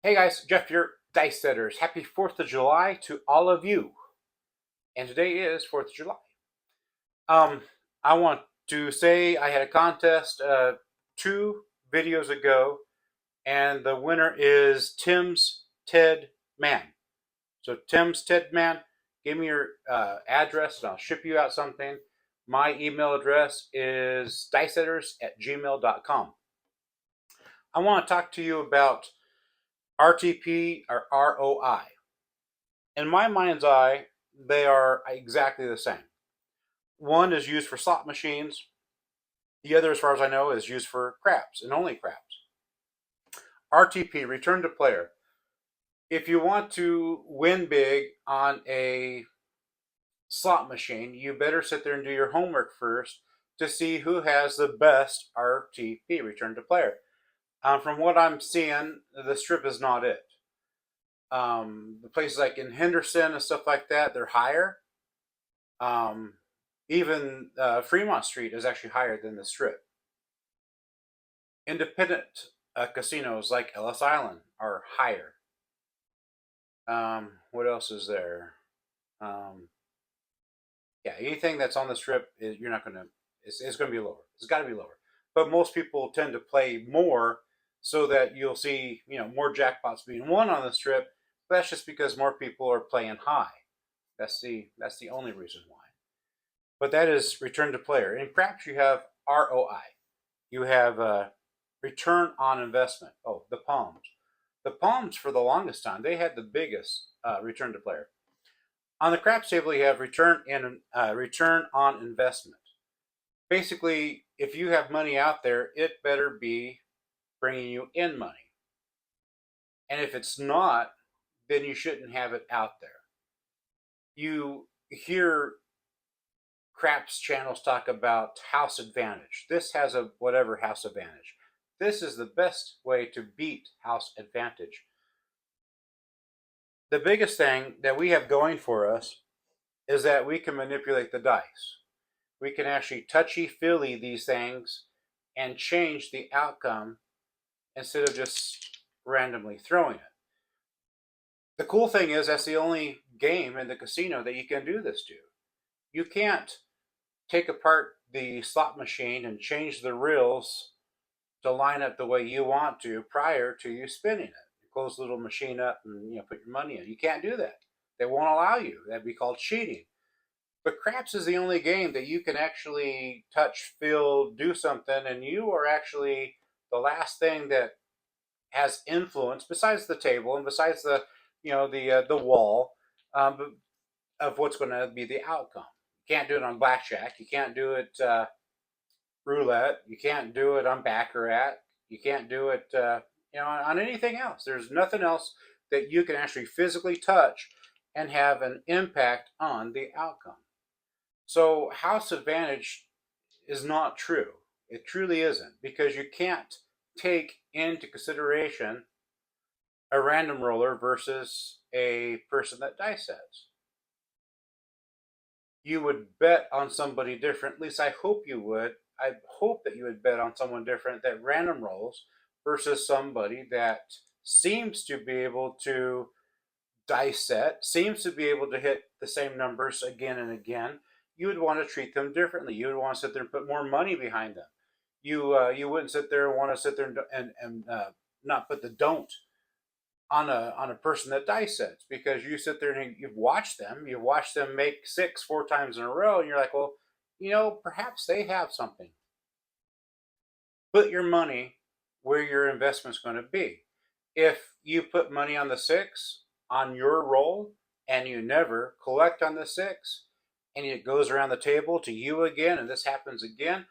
Hey guys, Jeff here, Dice Setters. Happy 4th of July to all of you. And today is 4th of July. Um, I want to say I had a contest 2 videos ago, and the winner is Tim's Ted Man. So, Tim's Ted Man, give me your address and I'll ship you out something. My email address is dicesetters@gmail.com. I want to talk to you about RTP or ROI. In my mind's eye, they are exactly the same. One is used for slot machines. The other, as far as I know, is used for craps and only craps. RTP, return to player. If you want to win big on a slot machine, you better sit there and do your homework first to see who has the best RTP, return to player. From what I'm seeing, the strip is not it. The places like in Henderson and stuff like that, they're higher. Even Fremont Street is actually higher than the strip. Independent casinos like Ellis Island are higher. What else is there? Yeah, anything that's on the strip, you're not going to, it's going to be lower. It's got to be lower. But most people tend to play more so that you'll see, more jackpots being won on the strip. But that's just because more people are playing high. That's the only reason why. But that is return to player. In craps, you have ROI. You have return on investment. Oh, the Palms. The Palms, for the longest time, they had the biggest return to player. On the craps table, you have return on investment. Basically, if you have money out there, it better be bringing you in money. And if it's not, then you shouldn't have it out there. You hear craps channels talk about house advantage. This has a whatever house advantage. This is the best way to beat house advantage. The biggest thing that we have going for us is that we can manipulate the dice. We can actually touchy-feely these things and change the outcome instead of just randomly throwing it. The cool thing is that's the only game in the casino that you can do this to. You can't take apart the slot machine and change the reels to line up the way you want to prior to you spinning it. You close the little machine up and put your money in. You can't do that. They won't allow you. That'd be called cheating. But craps is the only game that you can actually touch, feel, do something, and you are actually the last thing that has influence besides the table and besides the wall of what's going to be the outcome. You can't do it on blackjack. You can't do it roulette. You can't do it on baccarat. You can't do it on anything else. There's nothing else that you can actually physically touch and have an impact on the outcome. So house advantage is not true. It truly isn't, because you can't take into consideration a random roller versus a person that dice sets. You would bet on somebody different. At least I hope you would. I hope that you would bet on someone different that random rolls versus somebody that seems to be able to dice set, seems to be able to hit the same numbers again and again. You would want to treat them differently. You would want to sit there and put more money behind them. You wouldn't sit there and want to sit there and not put the don't on a person that dice sets, because you sit there and you've watched them make six 4 times in a row, and you're like, well, perhaps they have something. Put your money where your investment's going to be. If you put money on the six on your roll and you never collect on the six, and it goes around the table to you again, and this happens again,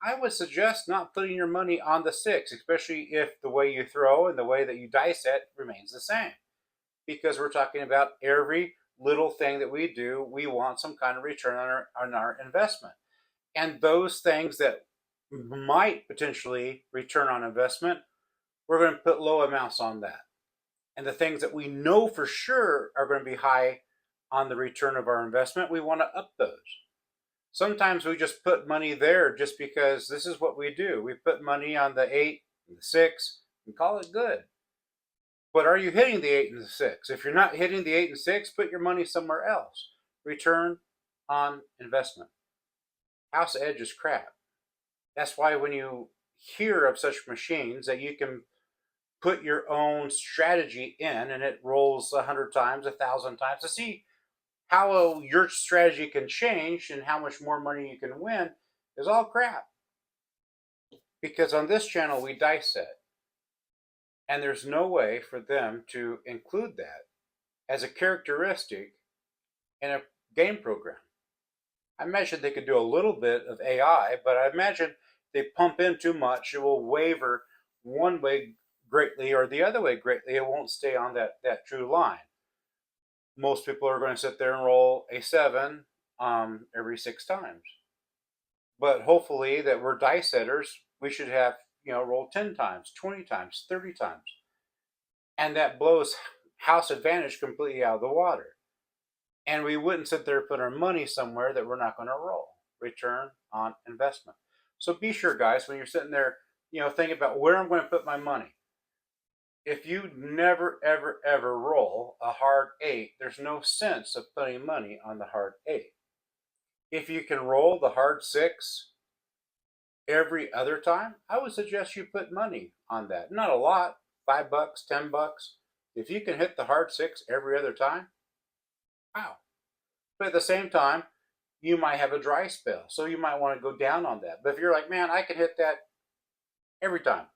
I would suggest not putting your money on the six, especially if the way you throw and the way that you dice it remains the same. Because we're talking about every little thing that we do, we want some kind of return on our investment. And those things that might potentially return on investment, we're going to put low amounts on that. And the things that we know for sure are going to be high on the return of our investment, we want to up those. Sometimes we just put money there just because this is what we do. We put money on the 8 and the 6 and call it good. But are you hitting the 8 and the 6? If you're not hitting the 8 and 6, put your money somewhere else. Return on investment. House Edge is crap. That's why when you hear of such machines that you can put your own strategy in and it rolls 100 times, 1,000 times to see how your strategy can change and how much more money you can win is all crap. Because on this channel, we dice set. And there's no way for them to include that as a characteristic in a game program. I imagine they could do a little bit of AI, but I imagine they pump in too much, it will waver one way greatly or the other way greatly. It won't stay on that true line. Most people are going to sit there and roll a 7 every 6 times. But hopefully that we're dice setters, we should have, roll 10 times, 20 times, 30 times. And that blows house advantage completely out of the water. And we wouldn't sit there and put our money somewhere that we're not going to roll. Return on investment. So be sure, guys, when you're sitting there, thinking about where I'm going to put my money. If you never, ever, ever roll a hard 8, there's no sense of putting money on the hard 8. If you can roll the hard 6 every other time, I would suggest you put money on that. Not a lot, $5, $10. If you can hit the hard 6 every other time, wow. But at the same time, you might have a dry spell, so you might want to go down on that. But if you're like, man, I can hit that every time.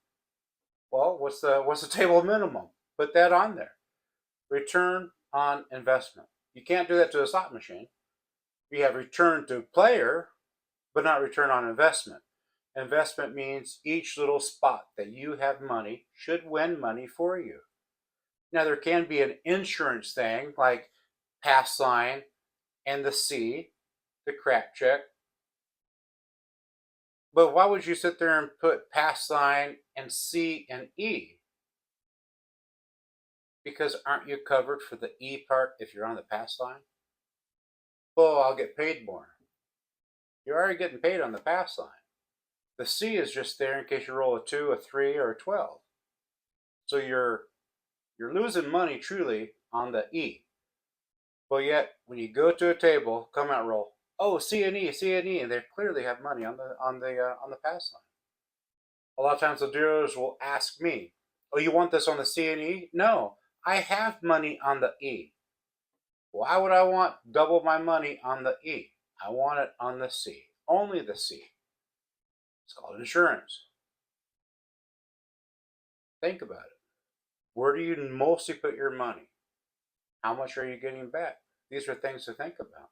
Well, what's the table minimum? Put that on there. Return on investment. You can't do that to a slot machine. You have return to player, but not return on investment. Investment means each little spot that you have money should win money for you. Now, there can be an insurance thing like pass line and the C, the crap check. But why would you sit there and put pass line and C and E? Because aren't you covered for the E part if you're on the pass line? Oh, I'll get paid more. You're already getting paid on the pass line. The C is just there in case you roll a 2, a 3, or a 12. So you're losing money truly on the E. But yet, when you go to a table, come out roll, oh, C and E, and they clearly have money on the pass line. A lot of times the dealers will ask me, oh, you want this on the C and E? No, I have money on the E. Why would I want double my money on the E? I want it on the C. Only the C. It's called insurance. Think about it. Where do you mostly put your money? How much are you getting back? These are things to think about.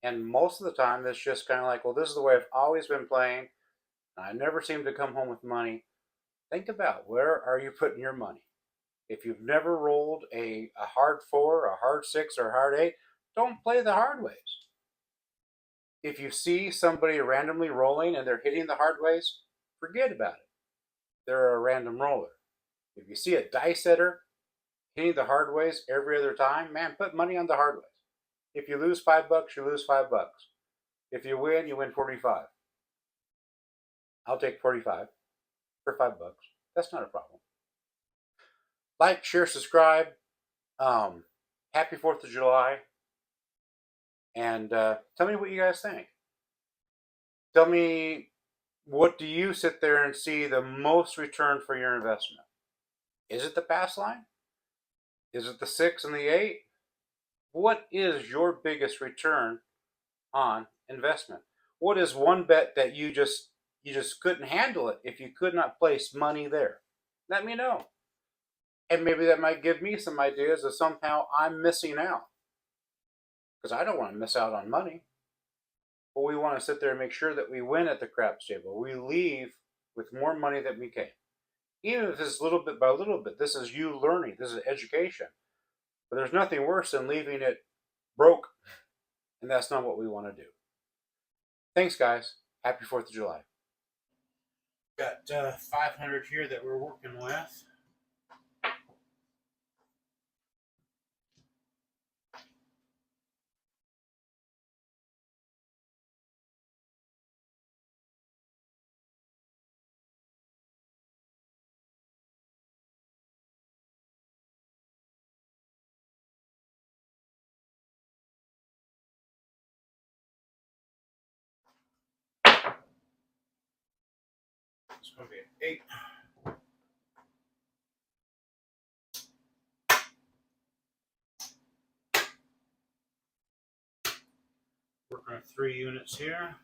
And most of the time, it's just kind of like, well, this is the way I've always been playing. And I never seem to come home with money. Think about where are you putting your money? If you've never rolled a hard 4, a hard 6, or a hard 8, don't play the hard ways. If you see somebody randomly rolling and they're hitting the hard ways, forget about it. They're a random roller. If you see a dice setter hitting the hard ways every other time, man, put money on the hard ways. If you lose $5, you lose $5. If you win 45. I'll take 45 for $5. That's not a problem. Like, share, subscribe. Happy 4th of July. And tell me what you guys think. Tell me, what do you sit there and see the most return for your investment? Is it the pass line? Is it the 6 and the 8? What is your biggest return on investment? What is one bet that you just couldn't handle it if you could not place money there? Let me know. And maybe that might give me some ideas of somehow I'm missing out. Because I don't want to miss out on money. But we want to sit there and make sure that we win at the craps table. We leave with more money than we came. Even if it's little bit by little bit, this is you learning, this is education. But there's nothing worse than leaving it broke. And that's not what we want to do. Thanks, guys. Happy 4th of July. Got 500 here that we're working with. It's going to be an 8. Working on 3 units here.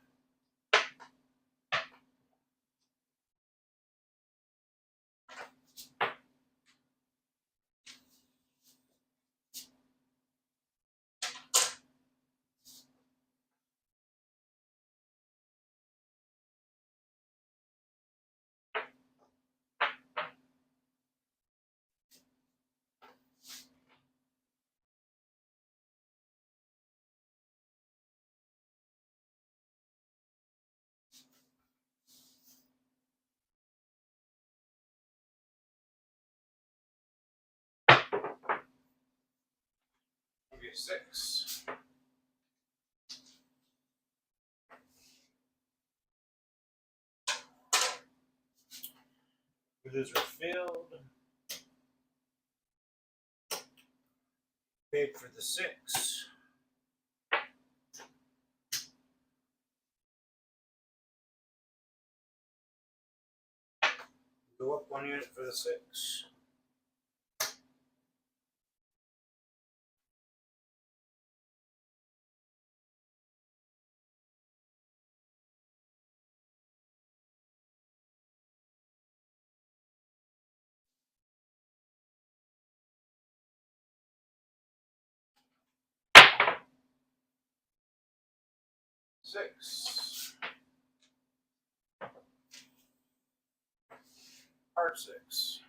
Maybe a 6. We lose our field. Paid for the 6. Go up 1 unit for the 6. Six. Part 6.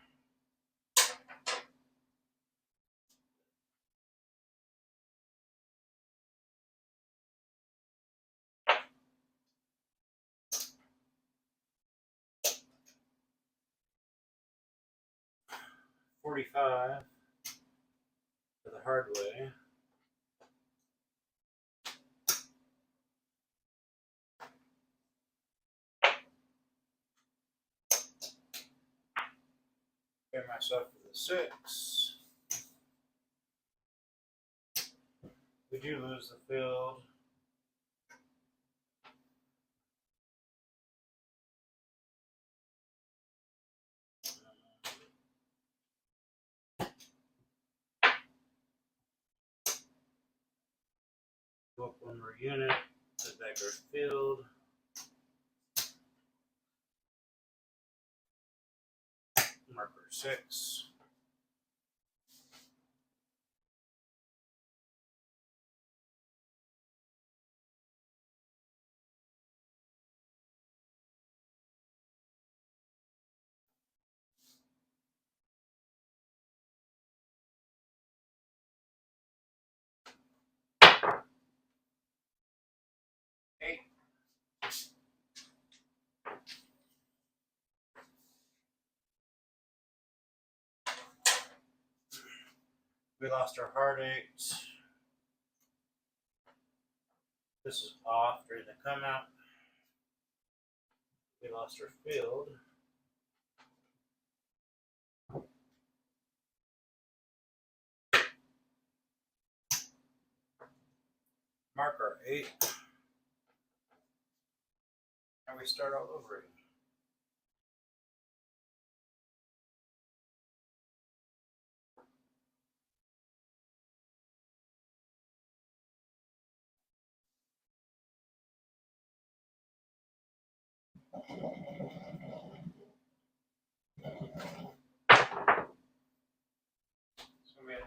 $45 for the hard way. Pay myself for the 6. We do lose the field. Go up 1 more unit. The beggar field. Marker 6. We lost our hard 8. This is off during the come out. We lost our field. Mark our 8. And we start all over again. It's going to be a 9.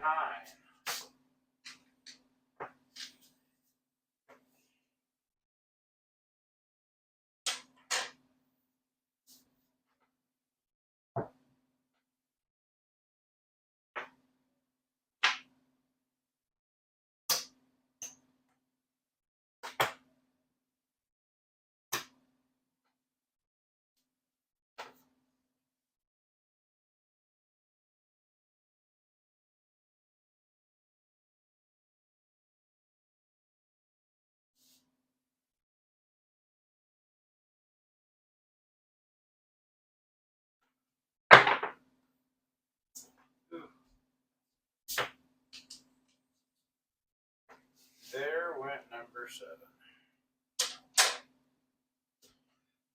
There went number 7.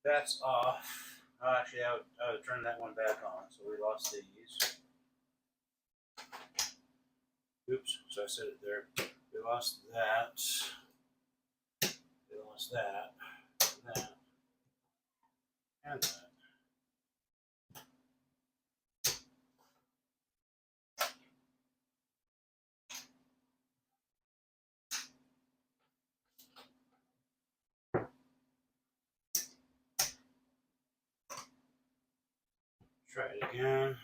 That's off. Actually, I would turn that one back on. So we lost these. Oops, so I said it there. We lost that. We lost that. And that. And that. Try it again.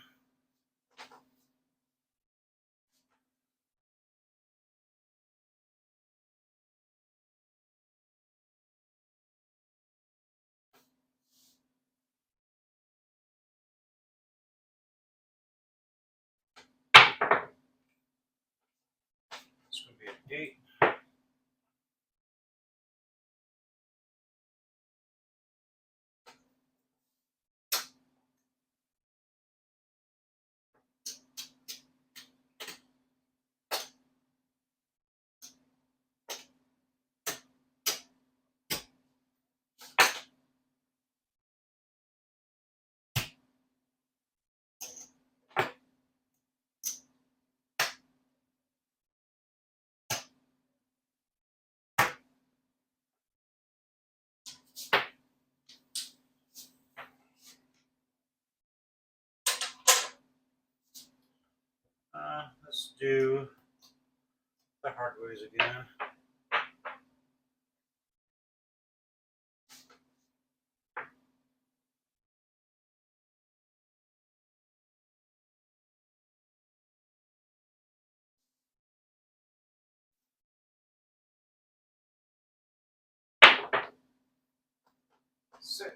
It's going to be an 8. Let's do the hard ways again. Six.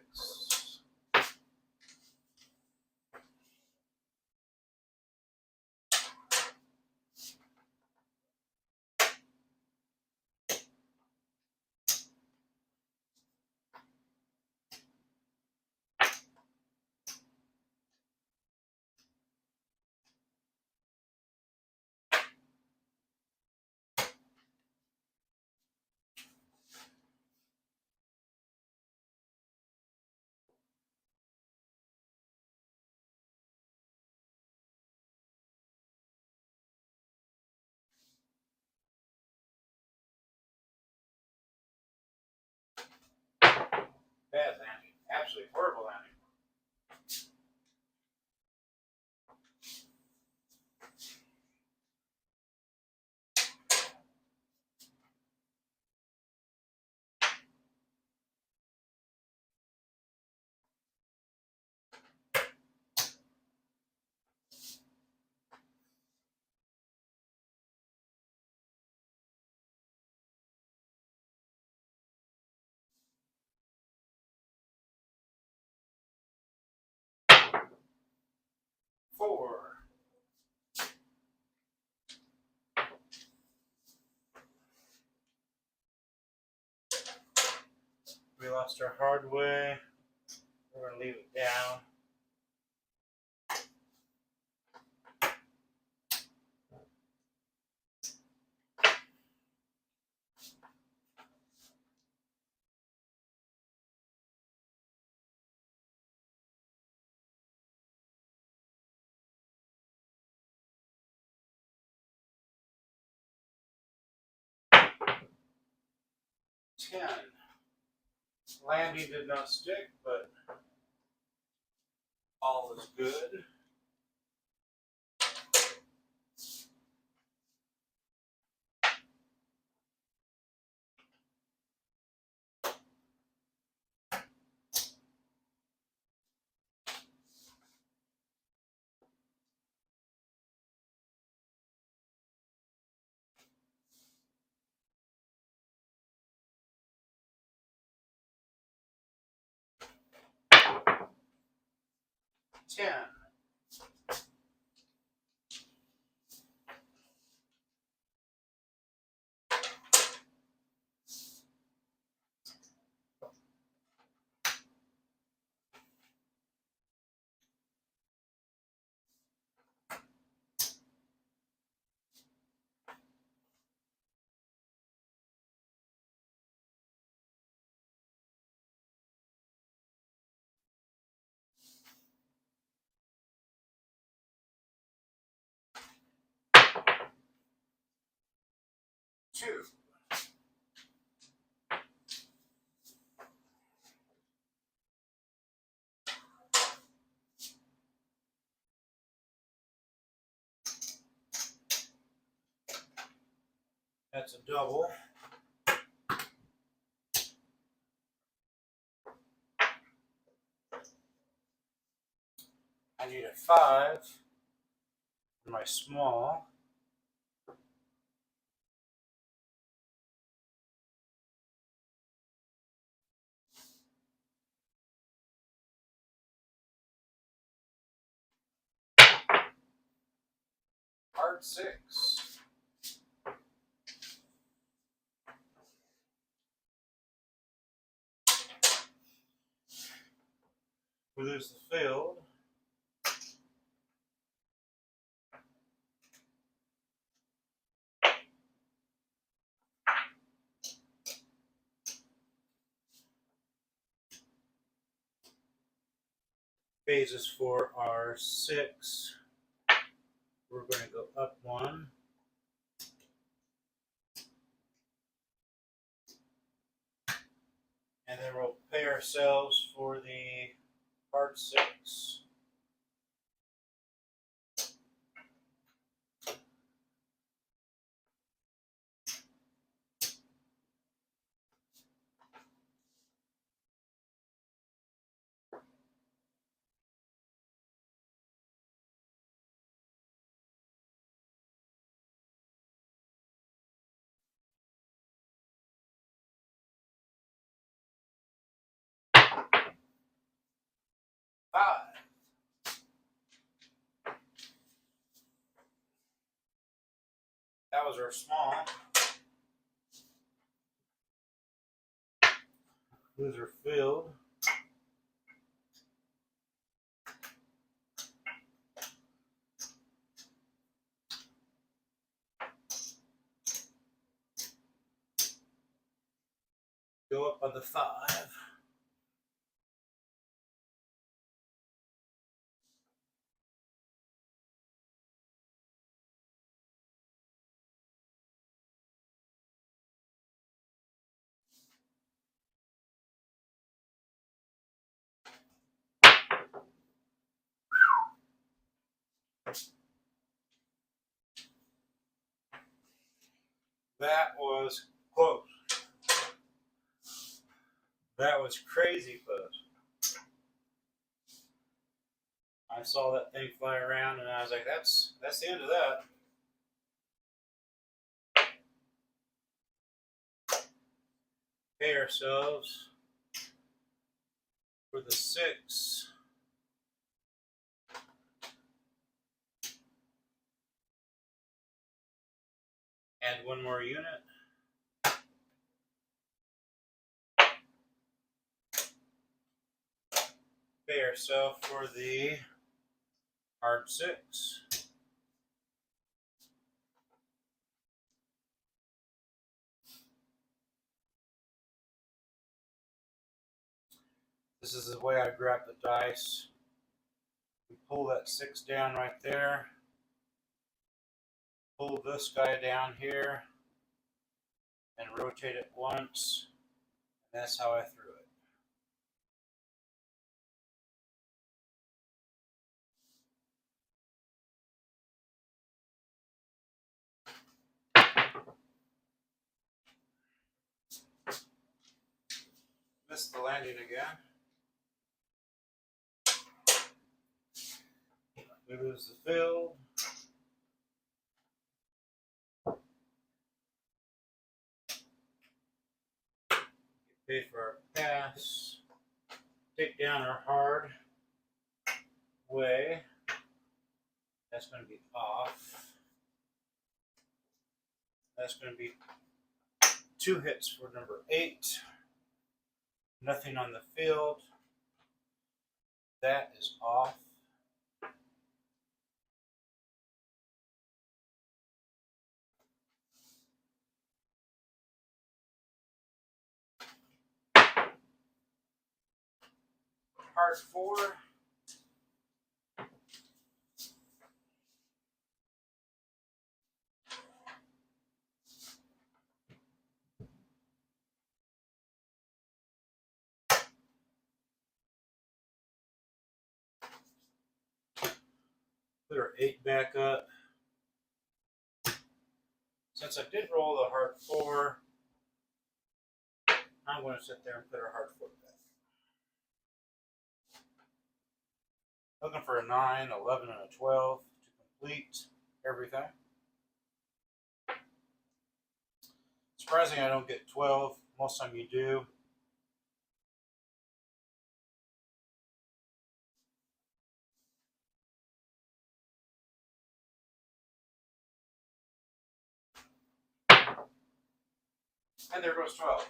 Bad landing. Absolutely horrible landing. Four. We lost our hard way. We're going to leave it down. Ten. Landing did not stick, but all is good. Ten. 2. That's a double. I need a 5 for my small. Hard 6. We lose the field. Phases for our 6. We're going to go up 1. And then we'll pay ourselves for the hard 6. That was our small. Loser filled. Go up on the 5. That was close. That was crazy close. I saw that thing fly around and I was like, that's the end of that. Pay ourselves for the 6. Add 1 more unit. Pay ourselves for the hard 6. This is the way I grab the dice. We pull that 6 down right there. Pull this guy down here and rotate it once. And that's how I threw it. Missed the landing again. We lose the field. Pay for our pass. Take down our hard way. That's going to be off. That's going to be 2 hits for number 8. Nothing on the field. That is off. Hard 4. Put our 8 back up. Since I did roll the hard 4, I'm going to sit there and put our hard 4 back. Looking for a 9, 11, and a 12 to complete everything. Surprising I don't get 12. Most time you do. And there goes 12.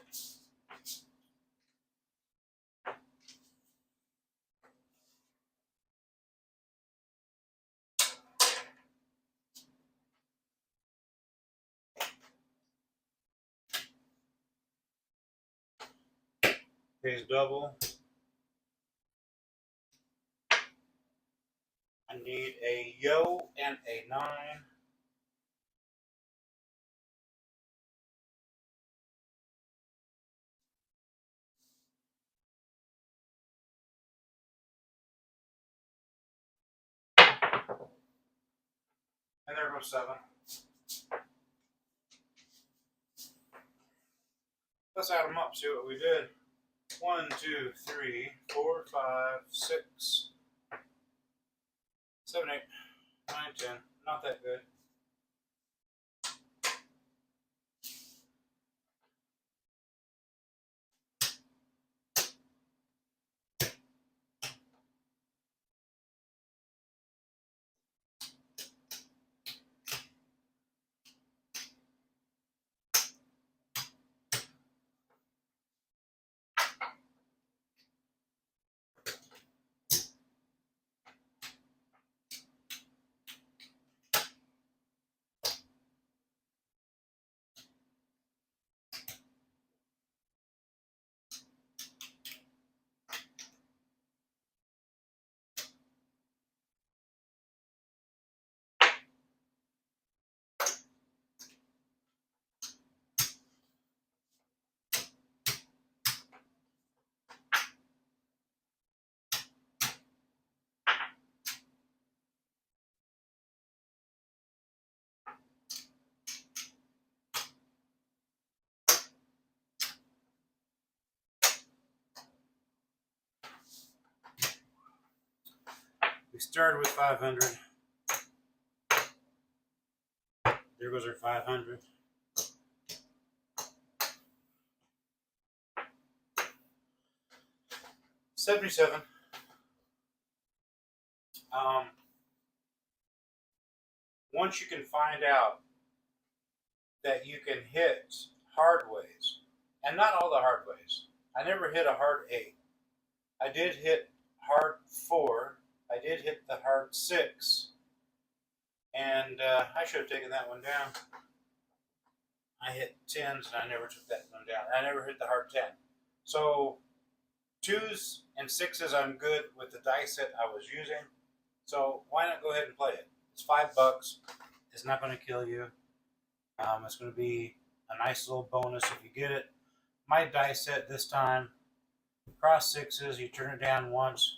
Pays double. I need a yo and a 9. And there goes 7. Let's add them up, see what we did. 1, 2, 3, 4, 5, 6, 7, 8, 9, 10. Not that good. We started with 500. There goes our 500. $77. Once you can find out that you can hit hard ways, and not all the hard ways. I never hit a hard 8. I did hit hard 4. I did hit the hard 6. And I should have taken that one down. I hit 10s and I never took that one down. I never hit the hard 10. So 2s and 6s I'm good with the dice set I was using. So why not go ahead and play it? It's $5. It's not going to kill you. It's going to be a nice little bonus if you get it. My dice set this time, cross 6s, you turn it down once.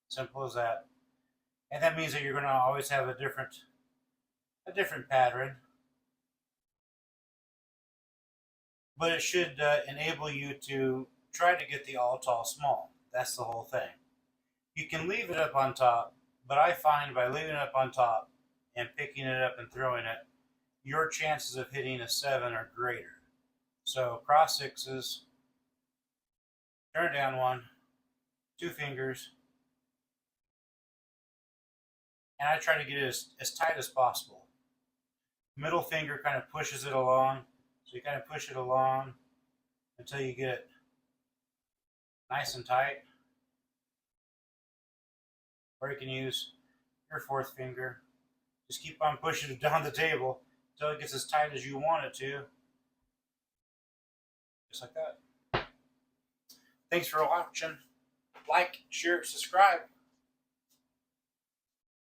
Simple as that. And that means that you're going to always have a different pattern. But it should enable you to try to get the all tall small. That's the whole thing. You can leave it up on top, but I find by leaving it up on top and picking it up and throwing it, your chances of hitting a 7 are greater. So cross 6s, turn it down one, 2 fingers, and I try to get it as tight as possible. Middle finger kind of pushes it along, so you kind of push it along until you get it nice and tight. Or you can use your 4th finger. Just keep on pushing it down the table until it gets as tight as you want it to. Just like that. Thanks for watching. Like, share, subscribe.